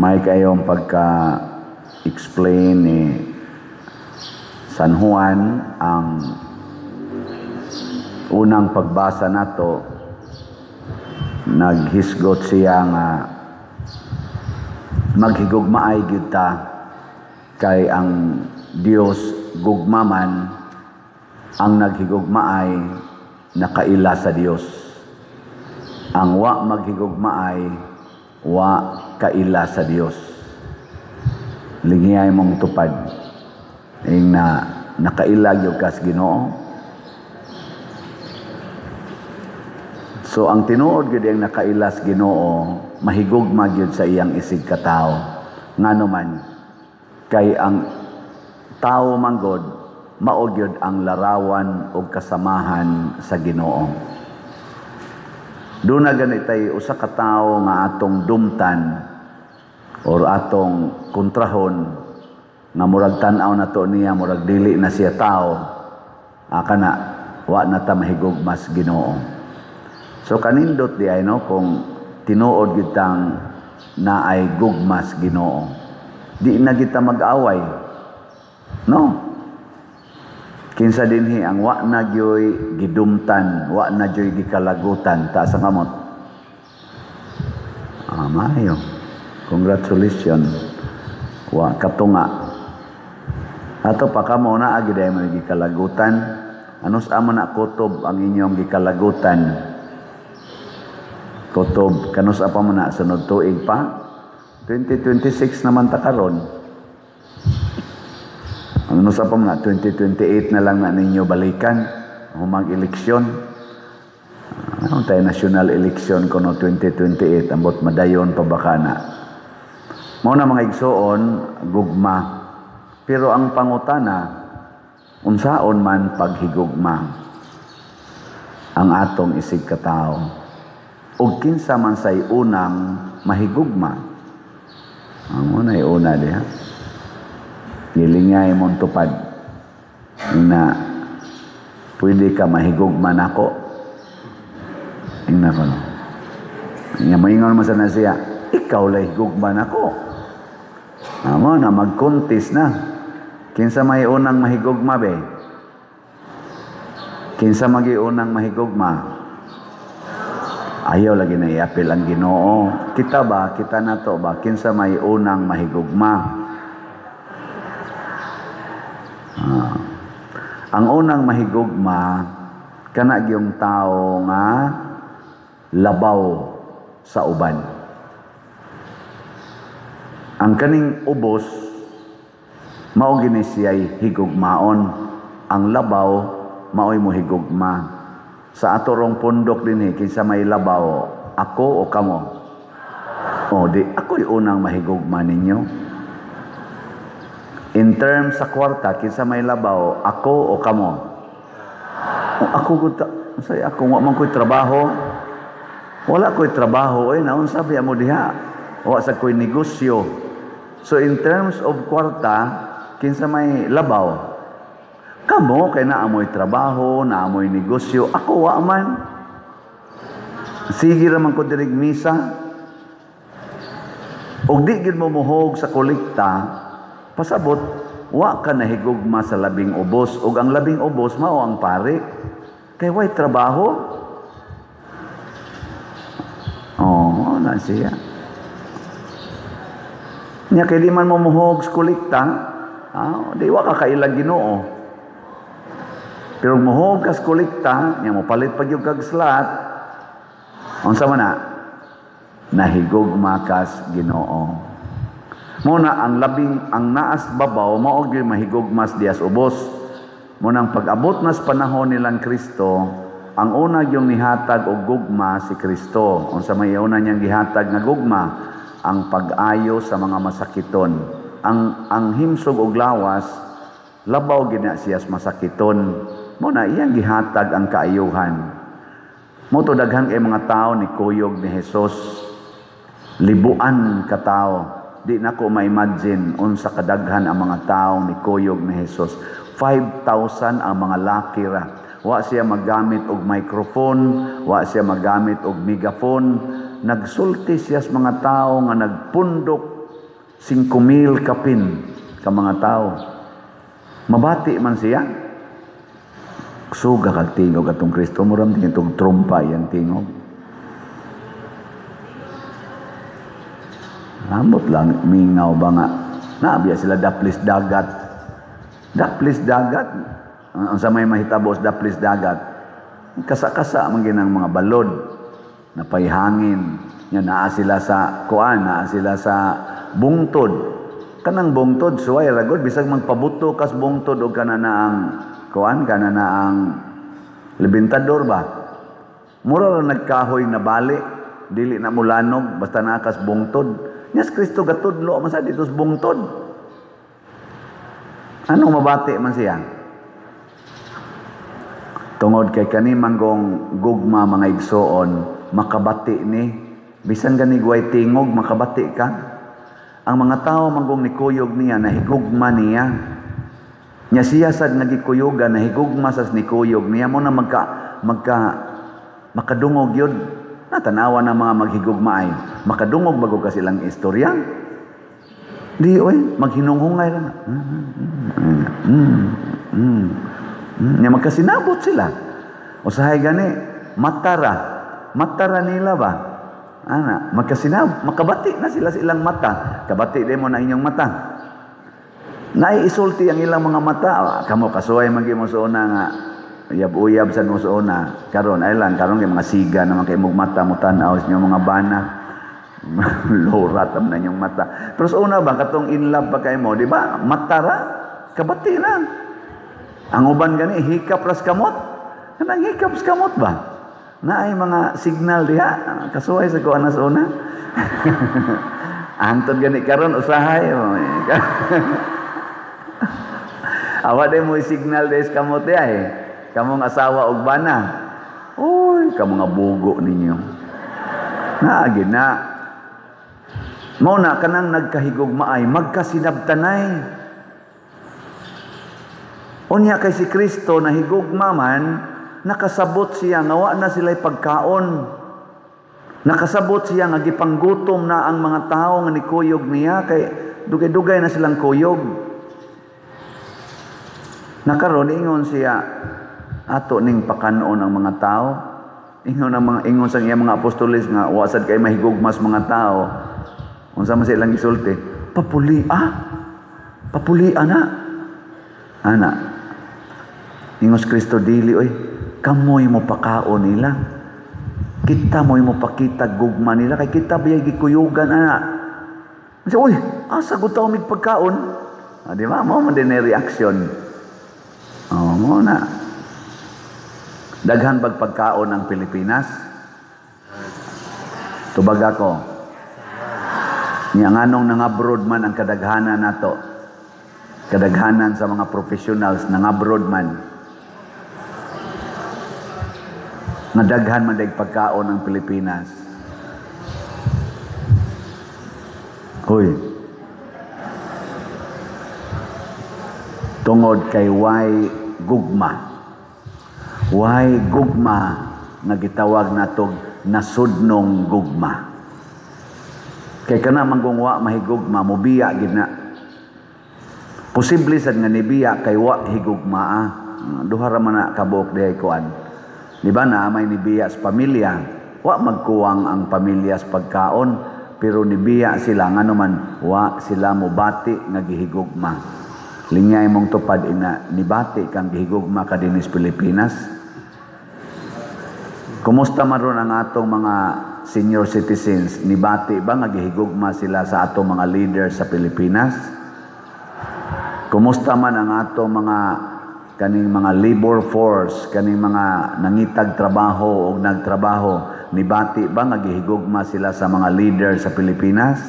may kayong pagka-explain ni San Juan ang unang pagbasa nato, naghisgot siya nga maghigugmaay gyud ta kay ang Dios gugmaman, ang naghigugmaay nakaila sa Dios. Ang wa maghigugmaay wa kaila sa Dios. Lingiyay mong tupad ing na nakaila gyud kas Ginoo. So ang tinuod gyud ang nakailas Ginoo, mahigugma gyud sa iyang isig ka tawo. Ngano man kay ang tawo manggod mao gyud ang larawan o kasamahan sa Ginoo. Doon na ganitay usa ka tawo nga atong dumtan or atong kontrahon nga murag tan-aw na to niya, murag dili na siya tao, kana wa na ta mahigugmas Ginoo. So kanindot di ay no kung tinuod gyud tang naay gugmas Ginoo. Di na kita mag-away. No. Kinsa dinhi ang wa na gyoy gidumtan, wa na gyoy gikalagutan ta sa kamot. Mayo. Congratulations. Wa katunga. Ato pa kamo na agi day mo gikalagutan. Anus amo na kutob ang inyong gikalagutan. Kutob kanus apa man na sunod tuig pa. 2026 naman ta karon. Ano sa pa mga 2028 na lang na ninyo balikan humang eleksyon. Ano tayo national election kuno 2028 ambot madayon pa baka na. Mao na mga igsoon gugma. Pero ang pangutana unsaon man paghigugma ang atong isig ka tawo. Ug kinsa man say unang mahigugma. Ang unay una diha. Gilingay mong tupad na pwede ka mahigugman ako. Tingnan ko no. Nga maingon mo sana siya, ikaw lang higugman ako. Amo na mag-contest na. Kinsa may unang mahigugma be? Kinsa magi unang mahigugma? Ayaw lagi na iapil ang Ginoo. Kita ba? Kita na to ba? Kinsa may unang mahigugma? Ang unang mahigugma kana gyung tao nga labaw sa uban. Ang kaning ubos mao gini siya'y higugmaon. Ang labaw mao'y mo higugma. Sa atorong pundok dinhi kinsa may labaw, ako o kamo? Di ako'y unang mahigugma ninyo. In terms sa kwarta, kinsa may labaw, ako o kamo? Ako gud say ako wa man ko'y trabaho. Wala ko'y trabaho naon sabi mo diha. Wa sa ko'y negosyo. So in terms of kwarta, kinsa may labaw? Kamo kay naamoy trabaho, naamoy negosyo, ako wa man. Sige ra man ko dirig misa. Og di gid mo muhog sa kolekta, pasabot wa ka nahigugma sa labing ubos, ug ang labing ubos mao ang pare. Kay way trabaho. Na siya. Nya kay di man mo muhog sa kolekta, di wa ka kailang Ginoo. Pero muhog kas kolekta, nya mo palit pa gyud kag slot. Unsa man na? Nahigugma kas Ginoo. Muna ang naas babaw mao gyud mahigugmas dias ubos. Munang pag-abot nas panahon nilang Kristo, ang una gyud nihatag og gugma si Kristo. Unsa may una niyang gihatag nga gugma? Ang pag-ayo sa mga masakiton. Ang himsog og lawas labaw gid na siya masakiton. Muna iyang gihatag ang kaayuhan. Mo to daghan kay mga tao ni kuyog ni Hesus. Libuan ka tao. Di na ko ma-imagine unsa kadaghan ang mga tao ni kuyog ni Hesus. 5,000 ang mga laki ra. Wa siya magamit og microphone, wa siya magamit og megaphone. Nagsulti siya sa mga tao nga nagpundok 5,000 kapin ka mga tao. Mabati man siya. Suga kag tingog atong Kristo mo ram din itong trumpa yan tingog. Ambot lang mingaw ba nga. Nabiya sila daplis dagat. Daplis dagat. Ang sa may mahitabos daplis dagat. Kasa-kasa man ginang mga balod. Napayhangin. Yan naa sila sa kuan, naa sila sa bungtod. Kanang bungtod suway ragod bisag magpabuto kas bungtod og kanana ang kuan kanana ang libintador ba. Mura ra nagkahoy na bali, dili na mulanog basta naa kas bungtod. Yes, Kristo gatudlo man sa dito sa bungtod. Anong mabati man siya? Tungod kay kani manggong gugma mga igsoon, makabati ni bisan gani guway tingog makabati ka. Ang mga tao manggong nikuyog niya nahigugma niya. Nya siya sad nagikuyogan nahigugma sas nikuyog niya mo na makadungog yun. Natanawa na mga maghigugma ay makadungog bago ka silang istorya. Di oy maghinunghungay ra. Nya magkasinabot sila. Usahay gani matara nila ba? Ana, makabati na sila silang mata. Kabati din mo na inyong mata. Naiisulti ang ilang mga mata. Kamo kasuway magimo sa una nga uyab-uyab sa mo sa una. Karon ay lang karon kay mga siga naman kay mong mata mo tan-aw sa mga bana. Lorat am na inyong mata. Pero sa una ba katong in love ba kay mo, di ba? Matara, kabati na. Ang uban gani hikap ras kamot. Kanang hikap sa kamot ba? Na ay mga signal diha kasuway sa kuan sa una. Antod gani karon usahay. Awa day mo signal des kamot diha eh. Kamong asawa og bana. Oy, kamong nga bugo ninyo. Naagi na. Mao na kanang nagkahigugma ay magkasinabtanay. Unya kay si Kristo nahigugma man nakasabot siya nga wa na sila'y pagkaon. Nakasabot siya nga gipanggutom na ang mga tao nga nikuyog niya kay dugay-dugay na silang kuyog. Nakaron ingon siya ato ning pakanon ang mga tao. Ingon sa iya mga apostoles nga wa sad kay mahigugmas mga tao. Unsa man silang gisulti? Papuli ana. Ana. Ingos Kristo dili oy. Kamoy mo pakaon nila. Kita mo'y mo pakita gugma nila. Kay kita biyay gikuyugan, ana. Kasi, uy, asa ko tayo may pagkaon? Di ba? Mo din na reaksyon. Mo na. Daghan pagkaon ng Pilipinas. Tubag ako. Nganong nang-abroad man ang kadaghanan nato. Kadaghanan sa mga professionals nang-abroad man. Nadaghan man dahil pagkaon ng Pilipinas. Hoy. Tungod kay way gugma. Way gugma nga gitawag natog nasudnong gugma. Kay kana manggong wa mahigugma mobiya gid na. Posible sad nga nibiya kay wa higugma. Duha ra man na kabuok dihay kuan. Di ba na may nibiya sa pamilya? Wa magkuwang ang pamilya sa pagkaon, pero nibiya sila nga naman wa sila mobati nga gihigugma. Linyay mong tupad ina nibati kang gihigugma ka dinis Pilipinas. Kumusta man ron ang atong mga senior citizens? Nibati ba nga gihigugma sila sa atong mga leaders sa Pilipinas? Kumusta man ang atong mga kaning mga labor force, kaning mga nangitag trabaho o nagtrabaho, nibati ba nga gihigugma sila sa mga leader sa Pilipinas?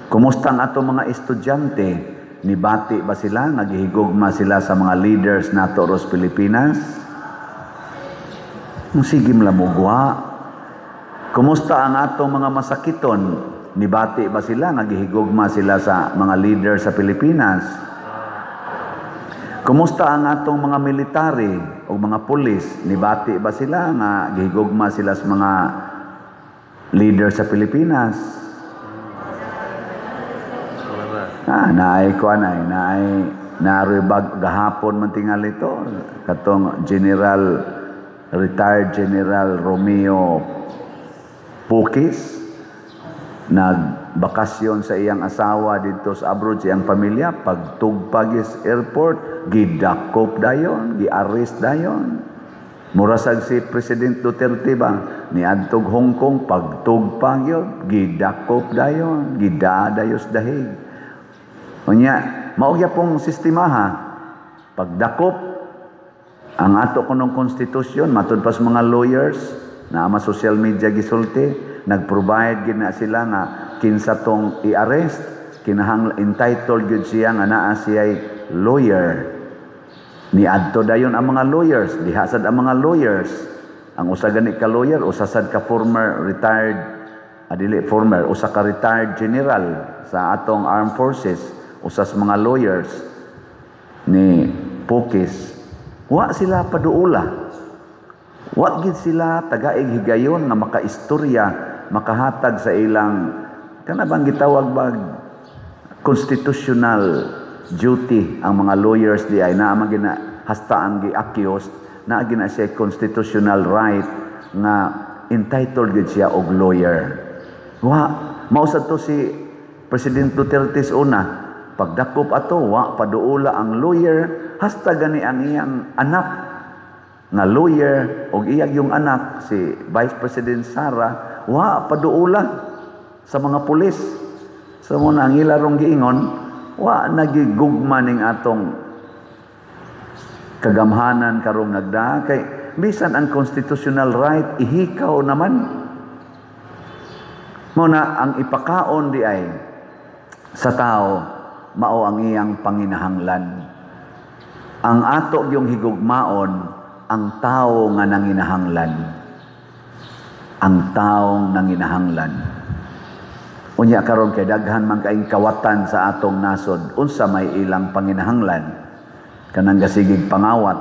Kumusta ang ato mga estudyante? Nibati ba sila nga gihigugma sila sa mga leaders nato sa Pilipinas? Sige mlamugwa. Kumusta ang atong mga masakiton? Nibati ba sila nga gihigugma sila sa mga leaders sa Pilipinas? Kumusta ang atong mga military o mga pulis? Nibati ba sila nga gihigugma sila sa mga leader sa Pilipinas? Naay ko naroy bag gahapon man tingal ito katong retired General Romeo Pukis nagbakasyon sa iyang asawa dito sa abroad, sa iyang pamilya. Pagtugpag is airport, gidakop dayon, gi-arrest dayon. Murasag si President Duterte ba, niadtog Hong Kong, pagtugpag yun, gidakop dayon, gidadayos dahig. Unya, maugya pong sistema ha, pagdakop, ang ato kunong konstitusyon, matod pa sa mga lawyers, na ama social media gisulti, nag-provide gid na sila nga kinsa tong i-arrest, kinahang entitled gid siya nga naa siya'y lawyer. Niadto dayon ang mga lawyers, diha sad ang mga lawyers. Ang usa gani ka lawyer, usa sad ka former retired usa ka retired general sa atong armed forces, usa sa mga lawyers ni Pukis. Wa sila paduula. Wa gid sila tagaig higayon nga makaistorya, makahatag sa ilang kanabang gitawag bag constitutional duty ang mga lawyers di ay naa man gina hastaan gi-accused naa gina siya constitutional right nga entitled gid siya og lawyer. Wa mausad to si President Duterte una pagdakop ato wa paduula ang lawyer hasta gani ang iyang anak nga lawyer og iyang yung anak si Vice President Sara wa paduula sa mga pulis. So muna ang ilarong giingon wa nagigugma ning atong kagamhanan karong nagdaa kay bisan ang constitutional right ihikaw naman. Muna ang ipakaon di ay sa tao mao ang iyang panginahanglan. Ang ato yung higugmaon ang tao nga nanginahanglan. Ang taong nanginahanglan. Unya karon kay daghan man kaayong kawatan sa atong nasod, unsa may ilang panginahanglan? Kanang gasigig pangawat,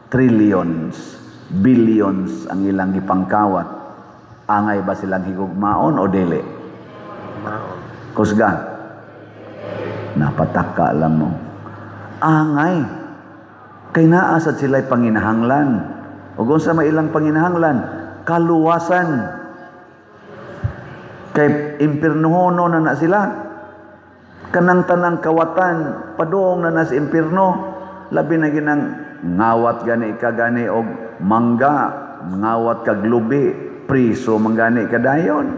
trillions, billions ang ilang gipangkawat. Angay ba silang higugmaon o dili? Kusga. Napataka lang mo. Angay. Kay naa sad sila'y panginahanglan. Ug unsa may ilang panginahanglan? Kaluwasan. Kay impirnohono na sila. Kanang tanang kawatan padung na sa impirno. Labi na ginang ngawat gani ka gani og mangga, ngawat kag lubi, priso manggani kadayon.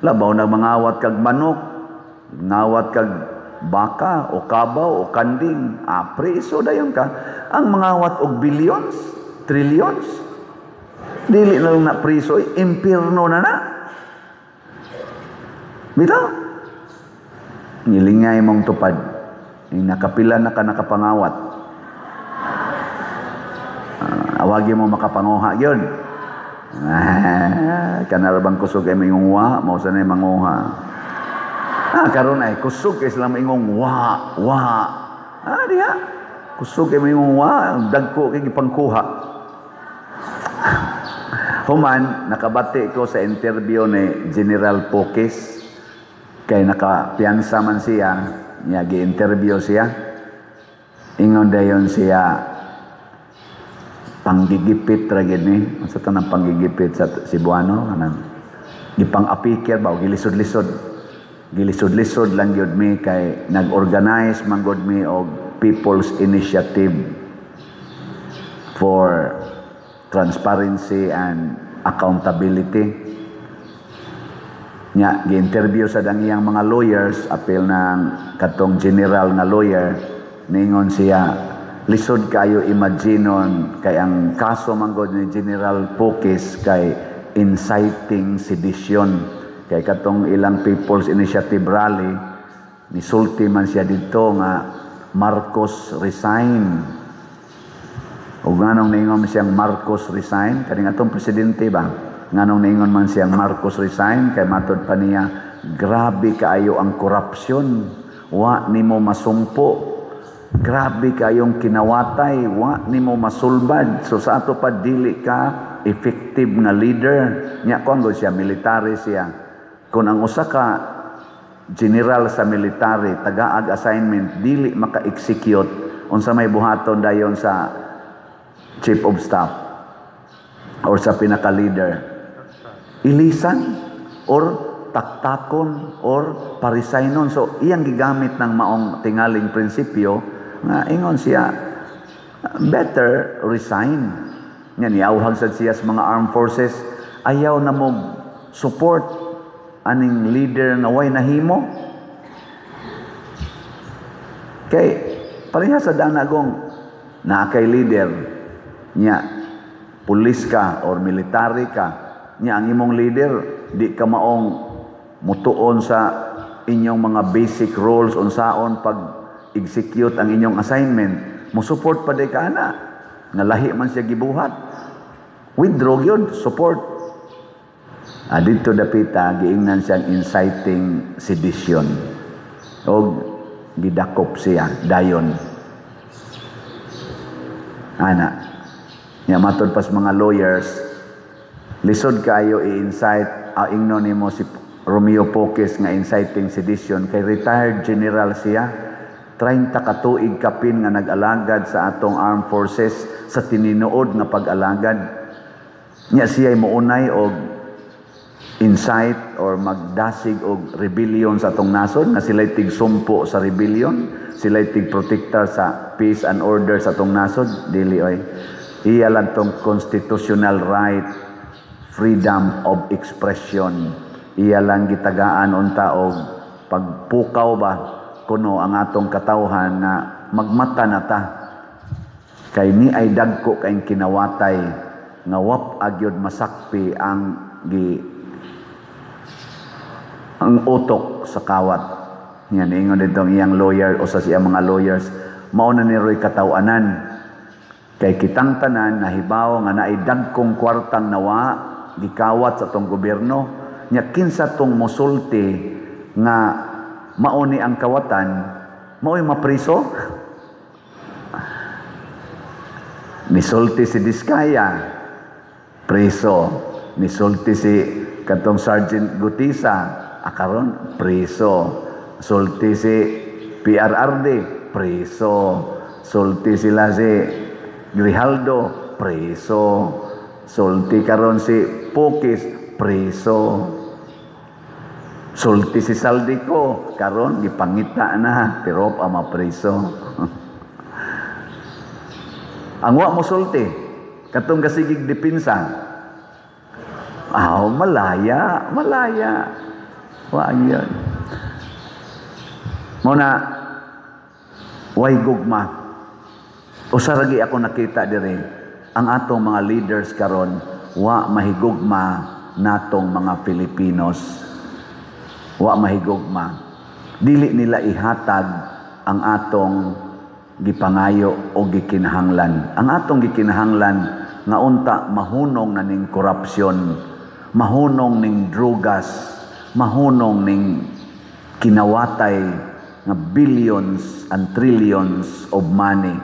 Labaw na mangawat kag manok, ngawat kag baka o kabaw o kanding, priso dayon ka. Ang mangawat og billions, trillions, dili na lang na priso, impirno na. Bitaw, ngilingay mong tupad, nakapila na ka nakapangawat. Awagi mo makapanguha yun. Kanarabang kusog ay may ngungwa, mausa na yung manguha. Karon ay kusog kay sila maingong wa. Diha. Kusog kay maingong wa, dagko kay gipangkuha. Human nakabati ko sa interview ni General Pukis kay nakapiyansa man siya, niya gi-interview siya. Ingon dayon siya panggigipit ra gid ni, unsa tanang panggigipit sa Cebuano kanang gipang-apikir ba o gilisod-lisod. Gilisod-lisod lang yun mi kay nag-organize man gud mi og People's Initiative for Transparency and Accountability. Nya gi-interview sa dangiyang mga lawyers, apil ng katong general na lawyer, ningon siya, lisod kayo imaginon kay ang kaso man gud ni General Pukis kay inciting sedition. Kay katong ilang People's Initiative rally, nisulti man siya dito nga Marcos resign. O nganong ningon siyang Marcos resign? Kani atong presidente ba? Nganong ningon man siyang Marcos resign? Kay matod pa niya, grabe kaayo ang korupsyon. Wa nimo masumpo. Grabe kayong kinawatay. Wa nimo masulbad. So sa ato pa dili ka effective nga leader. Nya kung siya military siya. Kung ang usa ka general sa military tagaag assignment dili maka-execute unsa may buhaton dayon sa chief of staff or sa pinaka-leader, ilisan or taktakon or parisaynon. So iyang gigamit ng maong tingaling prinsipyo nga ingon siya better resign. Nga niawhag sad siya sa mga armed forces, ayaw na mo support aning leader na way nahimo. Kay pareha sa danagong na kay leader nya pulis ka or military ka, nya ang imong leader di ka maong mutuon sa inyong mga basic roles unsaon pag execute ang inyong assignment, mo support pa day ka na nga lahi man siya gibuhat, withdraw yun, support. Dito dapita giingnan siyang inciting sedition o gidakop siya dayon ana nya matod pas mga lawyers lisod kayo i-incite ingnon nimo si Romeo Poques nga inciting sedition kay retired general siya, 30 ka tuig kapin nga nag-alagad sa atong armed forces sa tininuod nga pag-alagad nya siya mounay og incite or magdasig og rebellion sa atong nasod nga sila'y tigsumpo sa rebellion, sila'y tigprotektar sa peace and order sa atong nasod, dili oy. Iya lang tong constitutional right, freedom of expression. Iya lang gitagaan unta og pagpukaw ba kuno ang atong katawhan nga magmata na ta. Kay ni ay dagko kay kinawatay nga wap agyod masakpi ang utok sa kawat. Yan, ingon dito ang iyang lawyer o sa siyang mga lawyers, mauna ni Roy katawanan. Kay kitang tanan, nahibaw nga naidagkong kwartang nawa, gikawat sa tong gobyerno, nya kinsa tong musulti nga mauni ang kawatan, mao'y mapriso. Nisulti si Diskaya, priso. Nisulti si katong Sergeant Gutisa, akaron priso. Sulti si PRRD, priso. Sulti sila si Grijaldo, priso. Sulti karon si Poques, priso. Sulti si Saldico, karon gipangita na pero pa mapriso. Ang wa mo sulti katong kasigig dipinsa. Malaya. Wa yun. Muna, way gugma. Usaragi ako nakita dire, ang atong mga leaders karon wa mahigugma natong mga Filipinos. Wa mahigugma. Dili nila ihatag ang atong gipangayo o gikinahanglan. Ang atong gikinahanglan nga unta mahunong na ning korupsyon, mahunong ning drugas, mahunong ning kinawatay nga billions and trillions of money.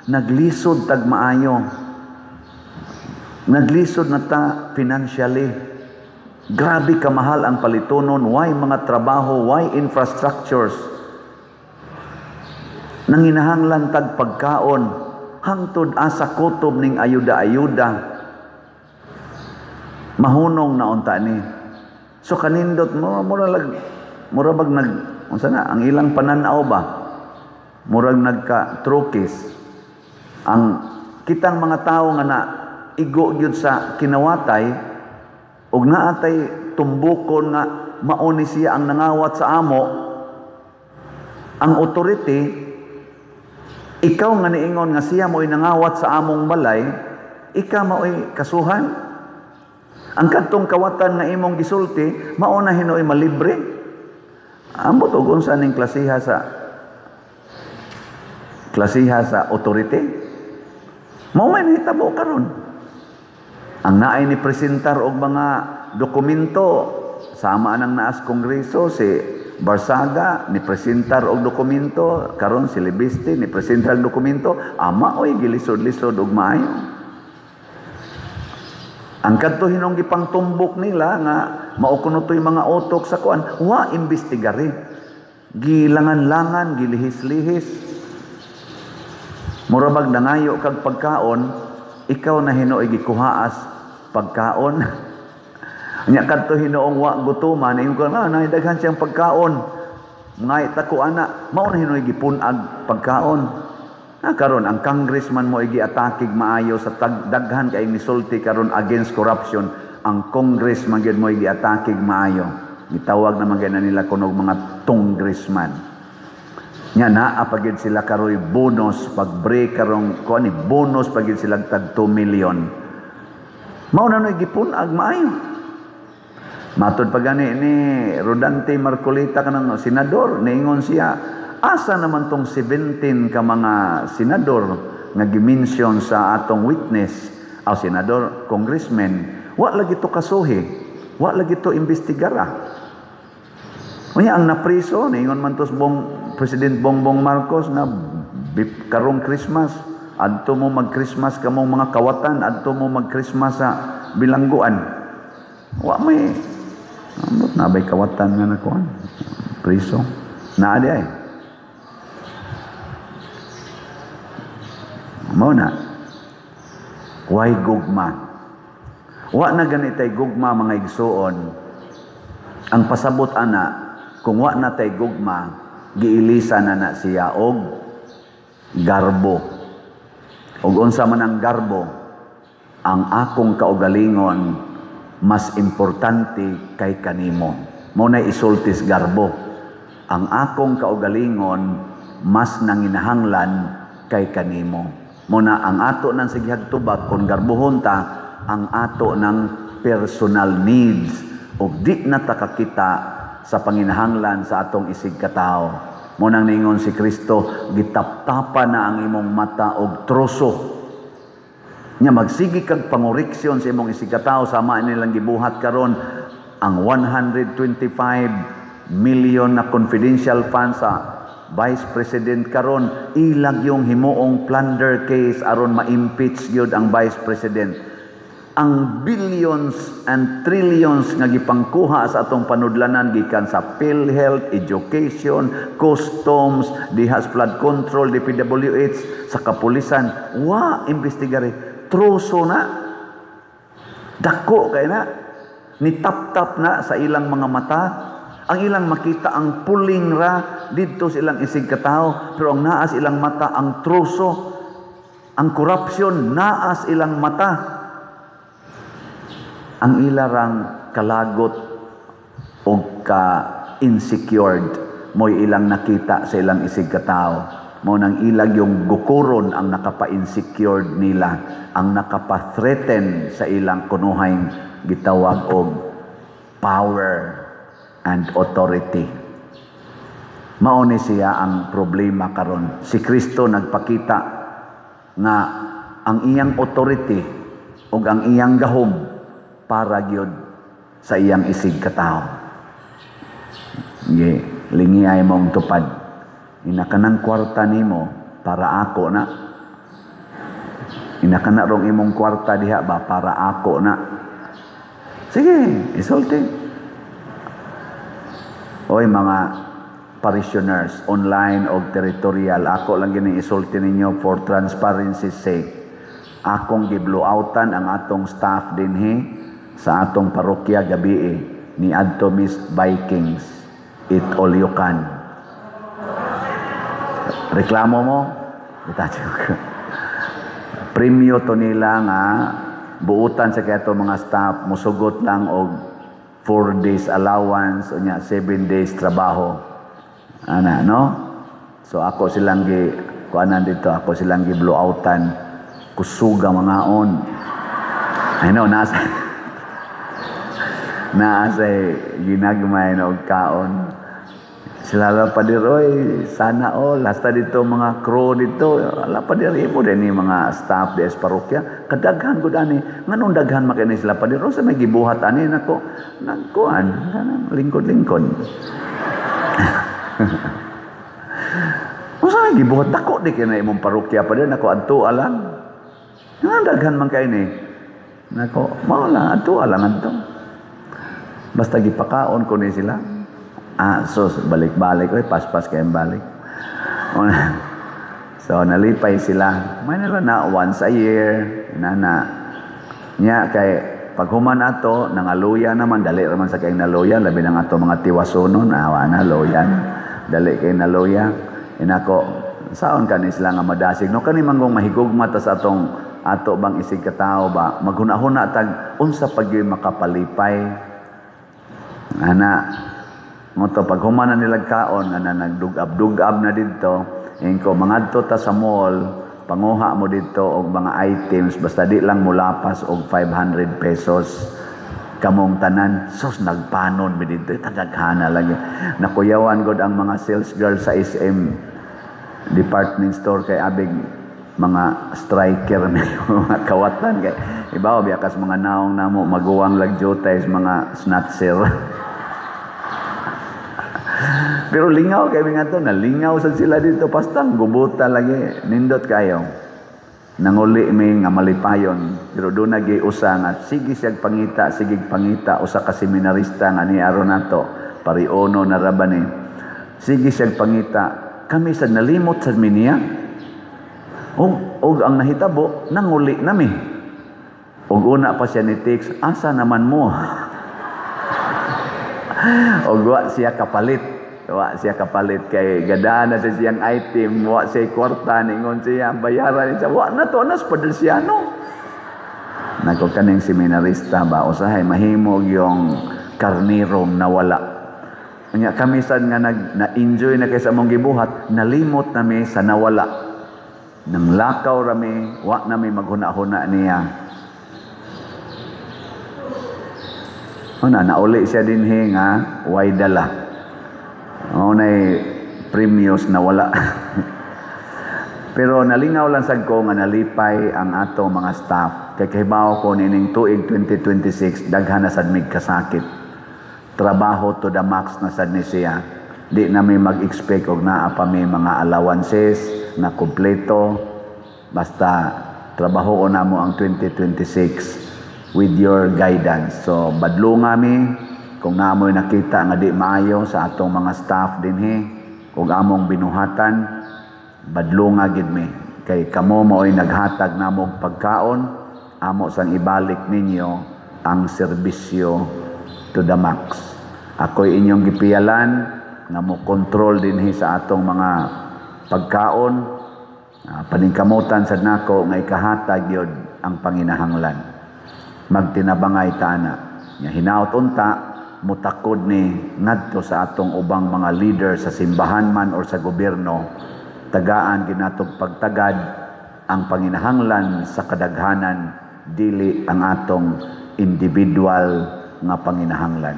Naglisod tag maayo. Naglisod na ta financially. Grabe kamahal ang palitonon, why mga trabaho, why infrastructures. Nanginahanglan tag pagkaon, hangtod asa kutob ning ayuda-ayuda. Mahunong na unta ni. So kanindot mo murag unsa na ang ilang pananaw ba? Murag nagka-trokis. Ang kitang mga tao nga na igo gyud sa kinawatay ug naatay tumbukon nga mauni siya ang nangawat sa amo, ang authority, ikaw nga niingon nga siya mo'y nangawat sa among balay, ikaw mo'y kasuhan. Ang kantong kawatan nga imong gisulti, mauna hinoy malibre. Ambot og unsa ning klasiha sa authority. Mao may nahitabo karon. Ang naay ni presentar og mga dokumento sama anang naas kongreso si Barsaga ni presentar og dokumento, karon si Libiste ni presentar og dokumento, ama oy gilisod-lisod og maayo. Ang kadto hinong gipangtumbok nila nga mao kuno toy mga utok sa kuan, wa imbestigari. gilangan-langan, gilihis-lihis. Murabag nangayo kag pagkaon, ikaw na hinuoy gikuhaas pagkaon. Nya kadto hinuong wa gutuman, ingon ko na daghan siyang pagkaon. Ngay tako ana, mao na hinuoy gipunag pagkaon. Karon ang congressman mo giatakig maayo sa daghan kay misulti karon against corruption. Ang congressman gyud mo giatakig maayo. Gitawag na magana nila kunog mga congressman. Nya naa pagid sila karoy bonus pag break karong kuani bonus pagid sila tag 2 million. Mao na noy gipunag maayo. Matod pa gani ni Rodante Marcolita kanang senador, niingon siya, asa naman tong 17 ka mga senador nga gimension sa atong witness, senador, congressman, wa lagi to kasuhi, wa lagi to imbestigara. Unya ang napriso, niingon man tos President Bongbong Marcos na karong Christmas, adto mo mag-Christmas kamong mga kawatan, adto mo mag-Christmas sa bilangguan. Wa may nabay kawatan nga nakuan. Priso. Naa di ay. Mao na. Why gugma? Wa na ganitay gugma mga igsuon. Ang pasabot ana, kung wa na tay gugma, giilisa na siya og garbo. Og unsa man ang garbo, ang akong kaugalingon mas importante kay kanimo. Mao na isultis garbo. Ang akong kaugalingon mas nanginahanglan kay kanimo. Mao na ang ato nang sighag tubag kon garbohon ta ang ato ng personal needs ug di na ta kakita sa panginahanglan sa atong isig katao. Mao nang ningon si Kristo, gitaptapa na ang imong mata og troso. Nya magsigi kag pangoriksyon sa imong isig katao sama nilang gibuhat karon ang 125 million na confidential funds sa Vice President karon ilag yung himuong plunder case aron ma-impeach gyud ang Vice President. Ang billions and trillions nga gipangkuha sa atong panudlanan gikan sa PhilHealth, education, customs, dihas flood control, DPWH, sa kapulisan, wa imbestigare. Troso na. Dako kay na. Nitap-tap na sa ilang mga mata. Ang ilang makita ang puling ra didto sa ilang isig katao, pero ang naas ilang mata ang troso. Ang corruption naas ilang mata. Ang ilarang kalagot o ka-insecured mo'y ilang nakita sa ilang isig katao. Mao nang ilag yung gukuron ang nakapa-insecured nila, ang nakapa-threaten sa ilang kunuhayng gitawag og power and authority. Mao ni siya ang problema karon. Si Kristo nagpakita nga ang iyang authority ug ang iyang gahom para gyud sa iyang isig katao. Lingi ay mong tupad. Inakanang kwarta nimo para ako na. Inakana rong imong kwarta diha ba para ako na. Sige, isulti. Oy mga parishioners, online o territorial, ako lang gini isulti ninyo for transparency's sake. Akong gi-blowoutan ang atong staff dinhi sa atong parokya gabi ni adto Miss Vikings. Eat all you can. Reklamo mo? Premyo to nila nga buutan sa kato mga staff musugot lang og 4 days allowance unya 7 days trabaho. Ana no? So ako silang kuanan dito, ako silang gi-blowoutan kusuga mga on. I know nasa ginagmay na og kaon. Sila padiroy, sana all. Hasta dito mga crew dito. Ala padiri mo din yung mga staff di parokya. Kadaghan ko dani. Nganong daghan makini sila padiroy. Sa may gibuhat ani nako. Nagkuhan. Lingkod-lingkod. Masa may gibuhat. Dako di kina imong parokya pa din. Nako adto alang. Nganong daghan man kayo ni. Nako, mao lang. Adto alang adto. Basta gipakaon ko ni sila. sus, balik-balik, paspas kayong balik. So, nalipay sila. May nila na once a year, Nya, kay paghuman ato, nangaluya naman, dali naman sa kayong naluya, labi ng ato mga tiwasunon, awa na, loyan. Dali kayong naluya. Inako, saon ka ni sila nga madasig. No, kani manggong mahigugma ta sa ato bang isig katao ba, maghuna-huna tag, unsa pag yung makapalipay. Mo to paghuman na nilag kaon, nagdugab-dugab na dito, ko mangadto ta sa mall, panguha mo dito og mga items basta di lang mulapas og 500 pesos kamong tanan. Sus, nagpanon mi dito, tagaghana lagi. Nakuyawan gud ang mga sales girl sa SM department store kay abig mga striker mi mga kawatan kay ibaw biyakas mga naong namo maguwang lagjutay mga snatcher. Pero lingaw kay nga to, nalingaw sad sila dito, pastang gubuta lagi, nindot kayo. Nanguli mi nga malipayon, pero doon nag-iusa nga, sige siyag pangita, usa ka seminarista nga ni aron nato, pariono na rabani. Sige siyag pangita, kami sad nalimot sad mi niya. Og ang nahitabo, nanguli nami. Og una pa siya ni text, asa naman mo? Og wa siya kapalit kay gadana sa siyang item, wa siya kwarta ningon siya bayaran siya, wa na to nas padelsiano. Nako kaning seminarista ba usahay mahimo yung karniro na wala. Unya kami sad nga na-enjoy na kay sa among gibuhat, nalimot nami sa nawala. Nang lakaw rami, wa nami maghuna-huna niya. Nauli siya dinhi nga way dala. Nay premiums na wala. Pero nalingaw lang sad ko nga nalipay ang ato mga staff. Kay kahibaw ko nining tuig 2026 daghan na sad mig kasakit. Trabaho to the max na sad ni siya. Di na may mag-expect og naa pa may mga allowances na kumpleto. Basta trabaho na mo ang 2026 with your guidance. So badlunga mi kung naamoy nakita nga di maayo sa atong mga staff dinhi ug among binuhatan, badlunga gid mi kay kamo mao'y naghatag namong pagkaon, amo sang ibalik ninyo ang serbisyo to the max. Ako'y inyong gipiyalan nga mo control dinhi sa atong mga pagkaon, paningkamutan sad nako nga ikahatag yod ang panginahanglan. Magtinabangay ta ana nya hinaut unta mutakod ni ngadto sa atong ubang mga leader sa simbahan man or sa gobyerno, tagaan ginatog pagtagad ang panginahanglan sa kadaghanan, dili ang atong individual nga panginahanglan.